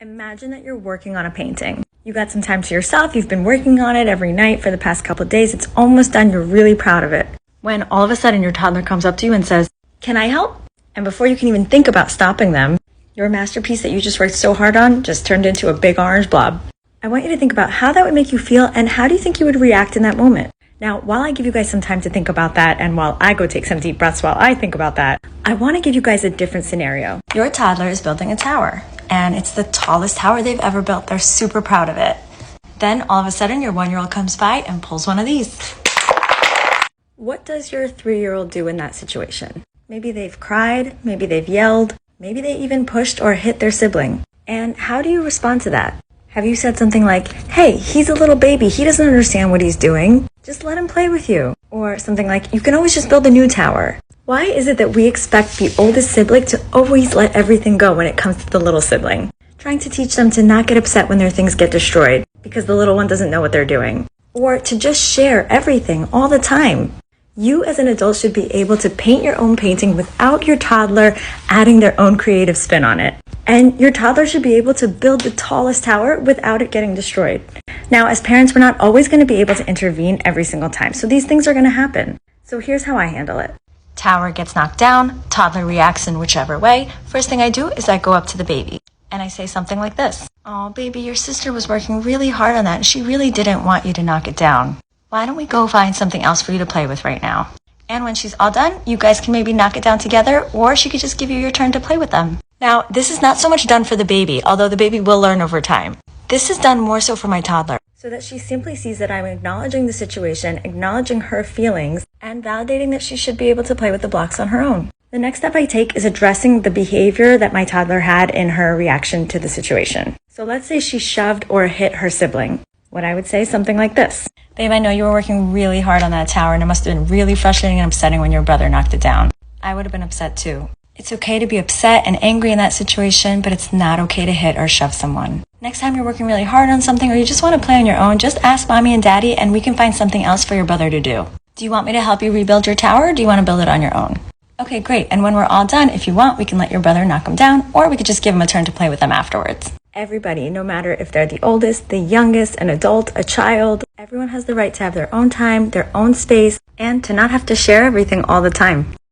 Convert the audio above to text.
Imagine that you're working on a painting. You got some time to yourself, you've been working on it every night for the past couple of days, it's almost done, you're really proud of it. When all of a sudden your toddler comes up to you and says, "Can I help?" And before you can even think about stopping them, your masterpiece that you just worked so hard on just turned into a big orange blob. I want you to think about how that would make you feel and how do you think you would react in that moment. Now, while I give you guys some time to think about that and while I go take some deep breaths while I think about that, I want to give you guys a different scenario. Your toddler is building a tower and it's the tallest tower they've ever built. They're super proud of it. Then all of a sudden your 1-year-old comes by and pulls one of these. What does your 3-year-old do in that situation? Maybe they've cried, maybe they've yelled, maybe they even pushed or hit their sibling. And how do you respond to that? Have you said something like, "Hey, he's a little baby, he doesn't understand what he's doing. Just let him play with you." Or something like, "You can always just build a new tower." Why is it that we expect the oldest sibling to always let everything go when it comes to the little sibling? Trying to teach them to not get upset when their things get destroyed because the little one doesn't know what they're doing. Or to just share everything all the time. You as an adult should be able to paint your own painting without your toddler adding their own creative spin on it. And your toddler should be able to build the tallest tower without it getting destroyed. Now, as parents, we're not always going to be able to intervene every single time, so these things are going to happen. So here's how I handle it. Tower gets knocked down, toddler reacts in whichever way. First thing I do is I go up to the baby and I say something like this. "Oh, baby, your sister was working really hard on that and she really didn't want you to knock it down. Why don't we go find something else for you to play with right now?" And when she's all done, you guys can maybe knock it down together, or she could just give you your turn to play with them. Now, this is not so much done for the baby, although the baby will learn over time. This is done more so for my toddler, so that she simply sees that I'm acknowledging the situation, acknowledging her feelings, and validating that she should be able to play with the blocks on her own. The next step I take is addressing the behavior that my toddler had in her reaction to the situation. So let's say she shoved or hit her sibling. What I would say is something like this. "Babe, I know you were working really hard on that tower and it must have been really frustrating and upsetting when your brother knocked it down. I would have been upset too. It's okay to be upset and angry in that situation, but it's not okay to hit or shove someone. Next time you're working really hard on something or you just want to play on your own, just ask mommy and daddy and we can find something else for your brother to do. Do you want me to help you rebuild your tower or do you want to build it on your own? Okay, great. And when we're all done, if you want, we can let your brother knock him down or we could just give him a turn to play with them afterwards." Everybody, no matter if they're the oldest, the youngest, an adult, a child, everyone has the right to have their own time, their own space, and to not have to share everything all the time.